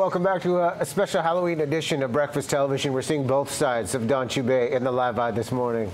Welcome back to a special Halloween edition of Breakfast Television. We're seeing both sides of Don Chubay in the live eye this morning.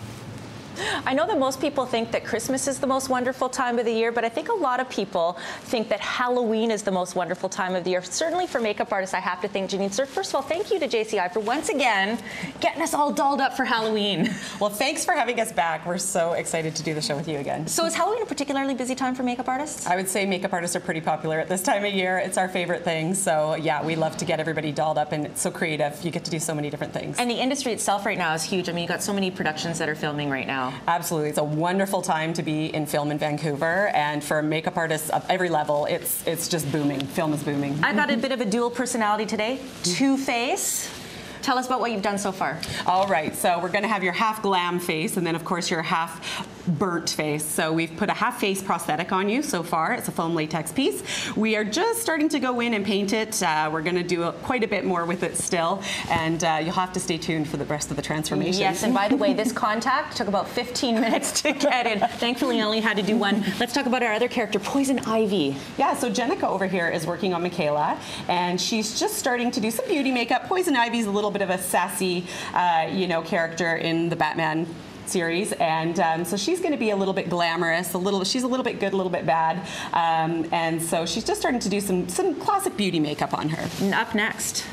I know that most people think that Christmas is the most wonderful time of the year, but I think a lot of people think that Halloween is the most wonderful time of the year. Certainly for makeup artists, I have to thank Janine. Sir, first of all, thank you to JCI for once again getting us all dolled up for Halloween. Well, thanks for having us back. We're so excited to do the show with you again. So is Halloween a particularly busy time for makeup artists? I would say makeup artists are pretty popular at this time of year. It's our favorite thing. So yeah, we love to get everybody dolled up, and it's so creative. You get to do so many different things. And the industry itself right now is huge. I mean, you've got so many productions that are filming right now. Absolutely. It's a wonderful time to be in film in Vancouver, and for makeup artists of every level, it's just booming. Film is booming. I got a bit of a dual personality today. Two-Face. Tell us about what you've done so far. All right, so we're going to have your half glam face, and then of course your half burnt face. So we've put a half face prosthetic on you so far. It's a foam latex piece. We are just starting to go in and paint it. We're going to do quite a bit more with it still, and you'll have to stay tuned for the rest of the transformation. Yes, and by the way, this contact took about 15 minutes to get in. Thankfully, I only had to do one. Let's talk about our other character, Poison Ivy. Yeah, so Jenica over here is working on Michaela, and she's just starting to do some beauty makeup. Poison Ivy's a little bit of a sassy, character in the Batman series, and so she's going to be a little bit glamorous, she's a little bit good, a little bit bad, and so she's just starting to do some classic beauty makeup on her. And up next.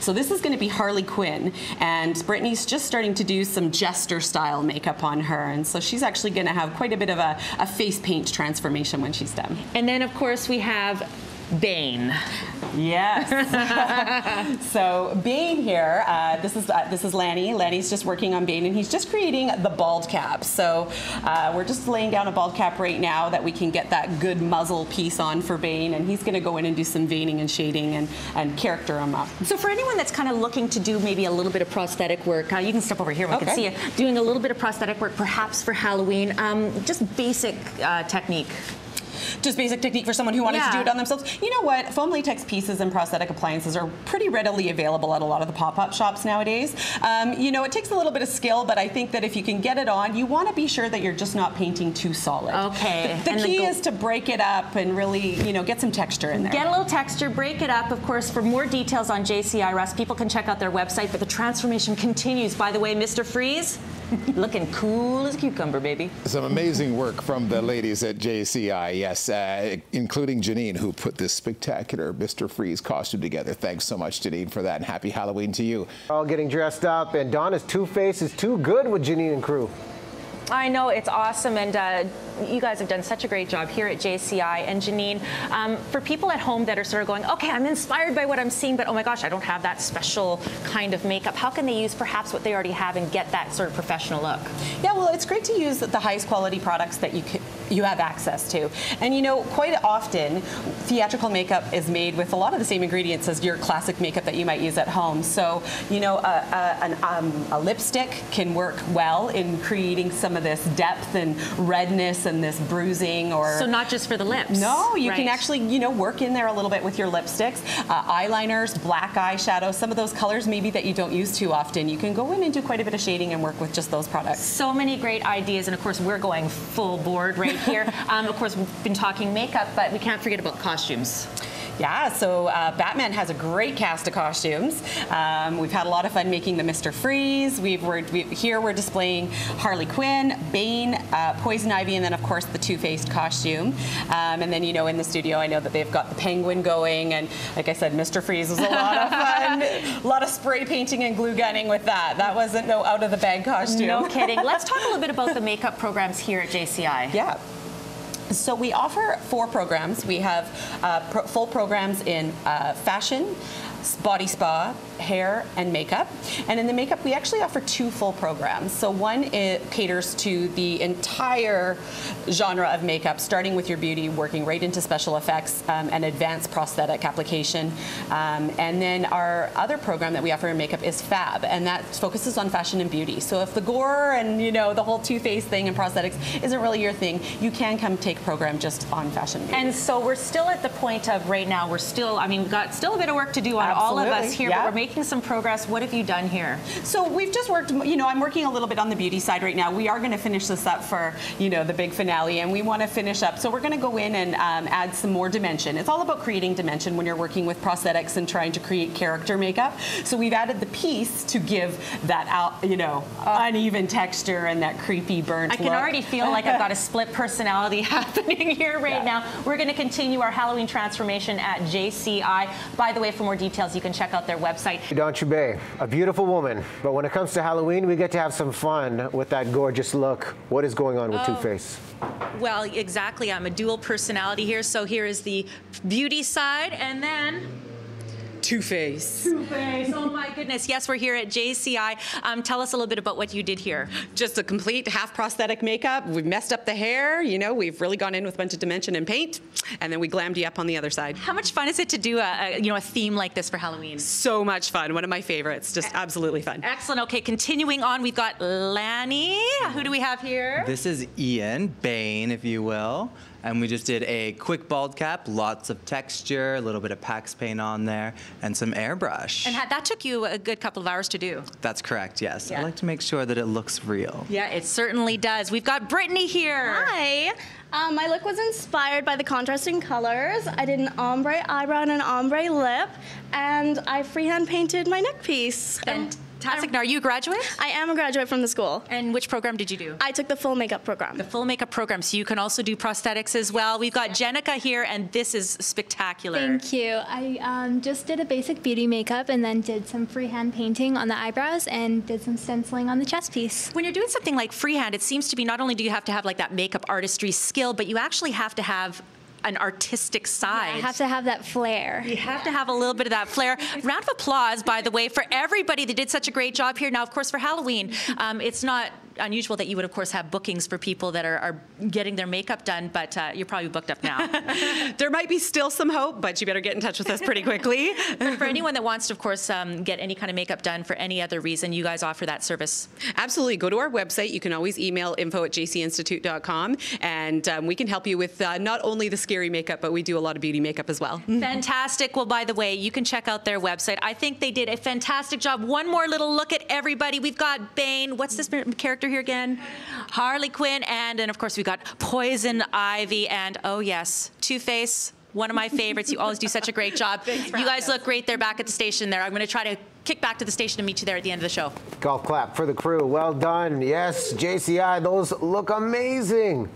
So this is going to be Harley Quinn, and Brittany's just starting to do some jester style makeup on her, and so she's actually going to have quite a bit of a face paint transformation when she's done. And then of course we have Bane. Yes. So Bane here, this is Lanny. Lanny's just working on Bane, and he's just creating the bald cap. So we're just laying down a bald cap right now that we can get that good muzzle piece on for Bane, and he's going to go in and do some veining and shading and character him up. So for anyone that's kind of looking to do maybe a little bit of prosthetic work, you can step over here, we can see you doing a little bit of prosthetic work perhaps for Halloween, just basic technique. Just basic technique for someone who wanted to do it on themselves. You know what? Foam latex pieces and prosthetic appliances are pretty readily available at a lot of the pop-up shops nowadays. It takes a little bit of skill, but I think that if you can get it on, you want to be sure that you're just not painting too solid. Okay. The key is to break it up and really, get some texture in there. Get a little texture, break it up. Of course, for more details on JCI Rust, people can check out their website, but the transformation continues. By the way, Mr. Freeze, looking cool as a cucumber, baby. Some amazing work from the ladies at JCI, yes, including Janine, who put this spectacular Mr. Freeze costume together. Thanks so much, Janine, for that, and happy Halloween to you. All getting dressed up, and Donna's Two-Face is too good with Janine and crew. I know, it's awesome, and you guys have done such a great job here at JCI. And Janine, for people at home that are sort of going, okay, I'm inspired by what I'm seeing, but oh my gosh, I don't have that special kind of makeup, how can they use perhaps what they already have and get that sort of professional look? Yeah, well, it's great to use the highest quality products that you have access to. And quite often, theatrical makeup is made with a lot of the same ingredients as your classic makeup that you might use at home. So, a lipstick can work well in creating some of this depth and redness and this bruising. So not just for the lips. No, you can actually, work in there a little bit with your lipsticks. Eyeliners, black eyeshadow, some of those colors maybe that you don't use too often. You can go in and do quite a bit of shading and work with just those products. So many great ideas, and of course we're going full board right here. Of course we've been talking makeup, but we can't forget about costumes. Yeah, so Batman has a great cast of costumes. We've had a lot of fun making the Mr. Freeze. Here we're displaying Harley Quinn, Bane, Poison Ivy, and then of course the Two-Faced costume. And then in the studio I know that they've got the Penguin going, and like I said, Mr. Freeze was a lot of fun. A lot of spray painting and glue gunning with that. That wasn't no out of the bag costume. No kidding. Let's talk a little bit about the makeup programs here at JCI. Yeah. So we offer 4 programs. We have full programs in fashion, body spa, hair, and makeup. And in the makeup, we actually offer 2 full programs. So one caters to the entire genre of makeup, starting with your beauty, working right into special effects and advanced prosthetic application. And then our other program that we offer in makeup is Fab, and that focuses on fashion and beauty. So if the gore and the whole Two-Face thing and prosthetics isn't really your thing, you can come take a program just on fashion and beauty. And so we're still at the point of right now, we've got still a bit of work to do on about all of us here, Yeah. but we're making some progress. What have you done here? So we've just worked, I'm working a little bit on the beauty side right now. We are going to finish this up for, the big finale, and we want to finish up. So we're going to go in and add some more dimension. It's all about creating dimension when you're working with prosthetics and trying to create character makeup. So we've added the piece to give that uneven texture and that creepy burnt I can already feel like I've got a split personality happening here right now. We're going to continue our Halloween transformation at JCI. By the way, for more details, you can check out their website. Dawn Chubé, a beautiful woman, but when it comes to Halloween, we get to have some fun with that gorgeous look. What is going on with Two-Face? Well, exactly. I'm a dual personality here. So here is the beauty side, and then Two-Face. Two-Face. Oh my goodness. Yes, we're here at JCI. Tell us a little bit about what you did here. Just a complete half prosthetic makeup. We've messed up the hair. We've really gone in with a bunch of dimension and paint, and then we glammed you up on the other side. How much fun is it to do a theme like this for Halloween? So much fun. One of my favorites. Just absolutely fun. Excellent. Okay, continuing on, we've got Lanny. Who do we have here? This is Ian, Bane, if you will. And we just did a quick bald cap, lots of texture, a little bit of Pax paint on there, and some airbrush. And that took you a good couple of hours to do. That's correct, yes. Yeah. I like to make sure that it looks real. Yeah, it certainly does. We've got Brittany here. Hi. My look was inspired by the contrasting colors. I did an ombre eyebrow and an ombre lip, and I freehand painted my neck piece. Fantastic. Now, are you a graduate? I am a graduate from the school. And which program did you do? I took the full makeup program. The full makeup program, so you can also do prosthetics as well. We've got Jenica here, and this is spectacular. Thank you. I just did a basic beauty makeup and then did some freehand painting on the eyebrows and did some stenciling on the chest piece. When you're doing something like freehand, it seems to be not only do you have to have like that makeup artistry skill, but you actually have to have an artistic side. I have to have that flair. You have to have a little bit of that flair. Round of applause, by the way, for everybody that did such a great job here. Now, of course, for Halloween, it's not unusual that you would, of course, have bookings for people that are getting their makeup done, but you're probably booked up now. There might be still some hope, but you better get in touch with us pretty quickly. For anyone that wants to, of course, get any kind of makeup done for any other reason, you guys offer that service. Absolutely. Go to our website. You can always email info@jcinstitute.com, and we can help you with not only the scary makeup, but we do a lot of beauty makeup as well. Fantastic. Well, by the way, you can check out their website. I think they did a fantastic job. One more little look at everybody. We've got Bane. What's this character here again? Harley Quinn. And then, of course, we got Poison Ivy. And, oh, yes, Two-Face. One of my favorites. You always do such a great job. You guys look great there back at the station there. I'm going to try to kick back to the station and meet you there at the end of the show. Golf clap for the crew. Well done. Yes, JCI, those look amazing.